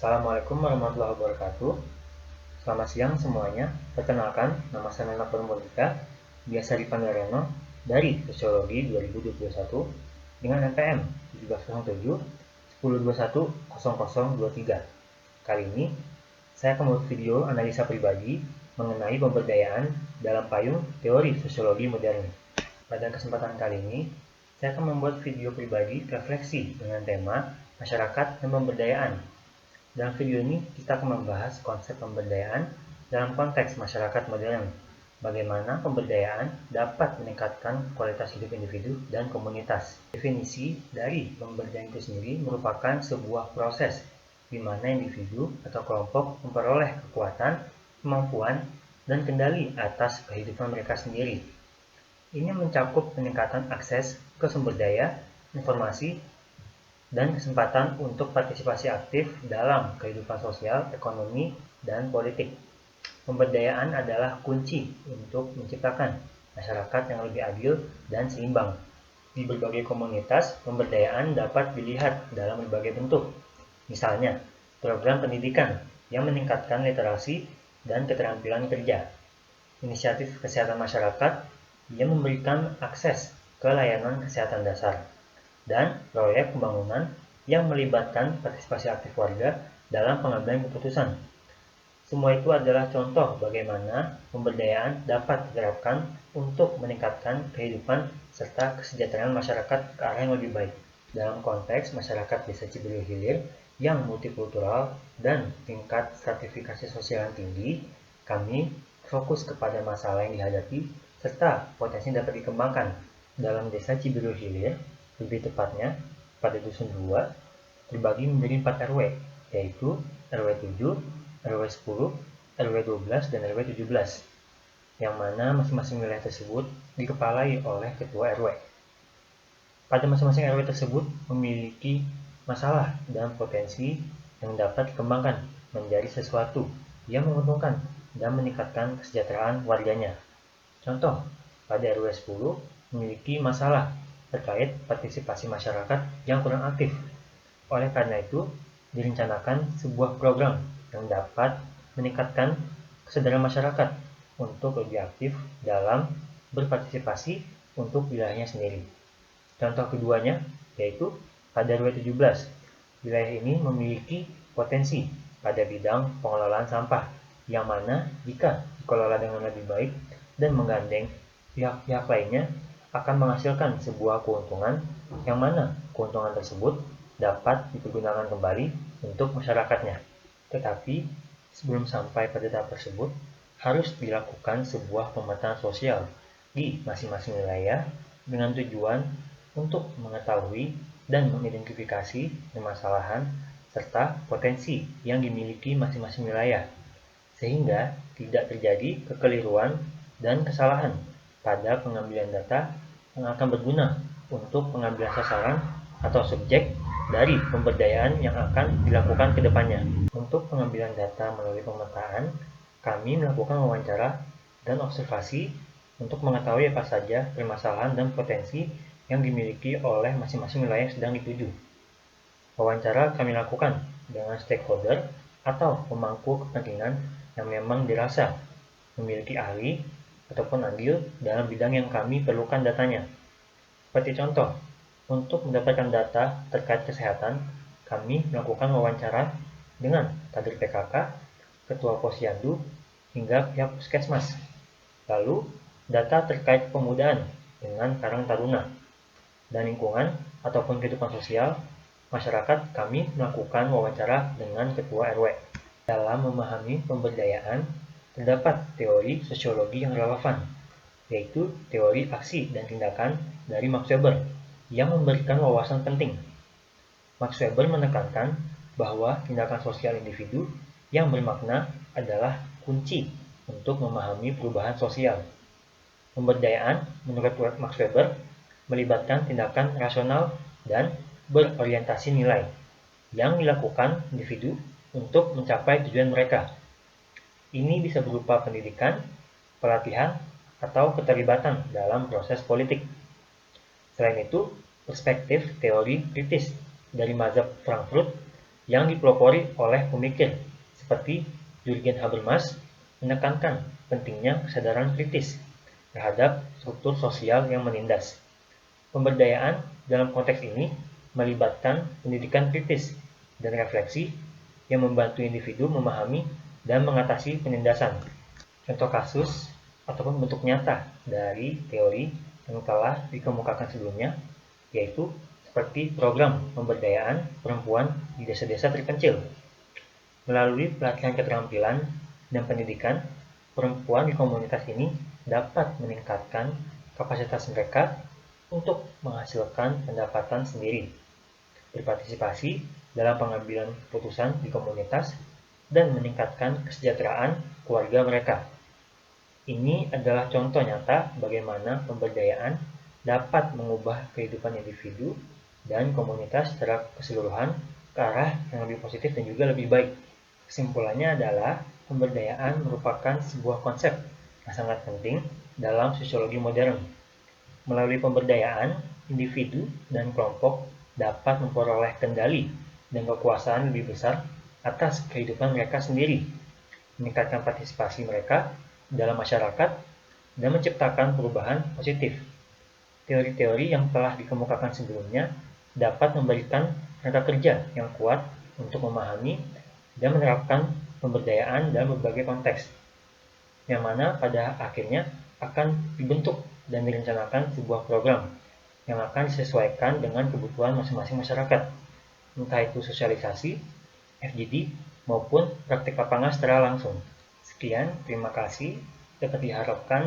Assalamualaikum warahmatullahi wabarakatuh. Selamat siang semuanya. Perkenalkan, nama saya Nana Purmodika, biasa dipanggil Reno, dari Sosiologi 2021 dengan NPM 1707 1021 0023. Kali ini, saya akan membuat video analisa pribadi mengenai pemberdayaan dalam payung teori sosiologi modern. Pada kesempatan kali ini, saya akan membuat video pribadi refleksi dengan tema masyarakat dan pemberdayaan. Dalam video ini, kita akan membahas konsep pemberdayaan dalam konteks masyarakat modern. Bagaimana pemberdayaan dapat meningkatkan kualitas hidup individu dan komunitas. Definisi dari pemberdayaan itu sendiri merupakan sebuah proses di mana individu atau kelompok memperoleh kekuatan, kemampuan, dan kendali atas kehidupan mereka sendiri. Ini mencakup peningkatan akses ke sumber daya, informasi, dan kesempatan untuk partisipasi aktif dalam kehidupan sosial, ekonomi, dan politik. Pemberdayaan adalah kunci untuk menciptakan masyarakat yang lebih adil dan seimbang. Di berbagai komunitas, pemberdayaan dapat dilihat dalam berbagai bentuk. Misalnya, program pendidikan yang meningkatkan literasi dan keterampilan kerja. Inisiatif kesehatan masyarakat yang memberikan akses ke layanan kesehatan dasar. Dan proyek pembangunan yang melibatkan partisipasi aktif warga dalam pengambilan keputusan. Semua itu adalah contoh bagaimana pemberdayaan dapat diterapkan untuk meningkatkan kehidupan serta kesejahteraan masyarakat ke arah yang lebih baik. Dalam konteks masyarakat Desa Cibiru Hilir yang multikultural dan tingkat stratifikasi sosial yang tinggi, kami fokus kepada masalah yang dihadapi serta potensi dapat dikembangkan. Dalam Desa Cibiru Hilir, lebih tepatnya pada Dusun 2, terbagi menjadi 4 RW, yaitu RW 7, RW 10, RW 12, dan RW 17, yang mana masing-masing wilayah tersebut dikepalai oleh Ketua RW. Pada masing-masing RW tersebut memiliki masalah dan potensi yang dapat dikembangkan menjadi sesuatu yang menguntungkan dan meningkatkan kesejahteraan warganya. Contoh, pada RW 10 memiliki masalah terkait partisipasi masyarakat yang kurang aktif. Oleh karena itu, direncanakan sebuah program yang dapat meningkatkan kesadaran masyarakat untuk lebih aktif dalam berpartisipasi untuk wilayahnya sendiri. Contoh keduanya yaitu pada RW 17. Wilayah ini memiliki potensi pada bidang pengelolaan sampah, yang mana jika dikelola dengan lebih baik dan menggandeng pihak-pihak lainnya akan menghasilkan sebuah keuntungan yang mana keuntungan tersebut dapat dipergunakan kembali untuk masyarakatnya. Tetapi sebelum sampai pada tahap tersebut, harus dilakukan sebuah pemetaan sosial di masing-masing wilayah dengan tujuan untuk mengetahui dan mengidentifikasi permasalahan serta potensi yang dimiliki masing-masing wilayah, sehingga tidak terjadi kekeliruan dan kesalahan pada pengambilan data yang akan berguna untuk pengambilan sasaran atau subjek dari pemberdayaan yang akan dilakukan ke depannya. Untuk pengambilan data melalui pemetaan, kami melakukan wawancara dan observasi untuk mengetahui apa saja permasalahan dan potensi yang dimiliki oleh masing-masing wilayah yang sedang dituju. Wawancara kami lakukan dengan stakeholder atau pemangku kepentingan yang memang dirasa memiliki ahli ataupun andil dalam bidang yang kami perlukan datanya. Seperti contoh, untuk mendapatkan data terkait kesehatan, kami melakukan wawancara dengan kader PKK, ketua posyandu, hingga pihak puskesmas. Lalu, data terkait pemudaan dengan Karang Taruna dan lingkungan ataupun kehidupan sosial masyarakat, kami melakukan wawancara dengan ketua RW. Dalam memahami pemberdayaan, terdapat teori sosiologi yang relevan, yaitu teori aksi dan tindakan dari Max Weber yang memberikan wawasan penting. Max Weber menekankan bahwa tindakan sosial individu yang bermakna adalah kunci untuk memahami perubahan sosial. Pemberdayaan, menurut Max Weber, melibatkan tindakan rasional dan berorientasi nilai yang dilakukan individu untuk mencapai tujuan mereka. Ini bisa berupa pendidikan, pelatihan, atau keterlibatan dalam proses politik. Selain itu, perspektif teori kritis dari mazhab Frankfurt yang dipelopori oleh pemikir seperti Jürgen Habermas menekankan pentingnya kesadaran kritis terhadap struktur sosial yang menindas. Pemberdayaan dalam konteks ini melibatkan pendidikan kritis dan refleksi yang membantu individu memahami dan mengatasi penindasan. Contoh kasus ataupun bentuk nyata dari teori yang telah dikemukakan sebelumnya, yaitu seperti program pemberdayaan perempuan di desa-desa terpencil. Melalui pelatihan keterampilan dan pendidikan, perempuan di komunitas ini dapat meningkatkan kapasitas mereka untuk menghasilkan pendapatan sendiri, berpartisipasi dalam pengambilan keputusan di komunitas, dan meningkatkan kesejahteraan keluarga mereka. Ini adalah contoh nyata bagaimana pemberdayaan dapat mengubah kehidupan individu dan komunitas secara keseluruhan ke arah yang lebih positif dan juga lebih baik. Kesimpulannya adalah pemberdayaan merupakan sebuah konsep yang sangat penting dalam sosiologi modern. Melalui pemberdayaan, individu dan kelompok dapat memperoleh kendali dan kekuasaan lebih besar atas kehidupan mereka sendiri, meningkatkan partisipasi mereka dalam masyarakat, dan menciptakan perubahan positif. Teori-teori yang telah dikemukakan sebelumnya dapat memberikan kerangka kerja yang kuat untuk memahami dan menerapkan pemberdayaan dalam berbagai konteks, yang mana pada akhirnya akan dibentuk dan direncanakan sebuah program yang akan disesuaikan dengan kebutuhan masing-masing masyarakat, entah itu sosialisasi, FGD, maupun praktik lapangan secara langsung. Sekian, terima kasih. Dapat diharapkan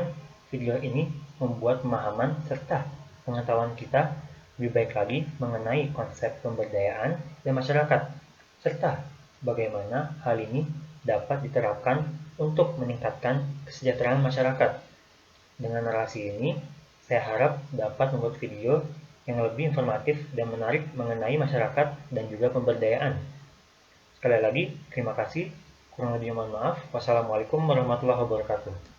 video ini membuat pemahaman serta pengetahuan kita lebih baik lagi mengenai konsep pemberdayaan dan masyarakat, serta bagaimana hal ini dapat diterapkan untuk meningkatkan kesejahteraan masyarakat. Dengan narasi ini, saya harap dapat membuat video yang lebih informatif dan menarik mengenai masyarakat dan juga pemberdayaan. Sekali lagi, terima kasih. Kurang lebihnya mohon maaf. Wassalamualaikum warahmatullahi wabarakatuh.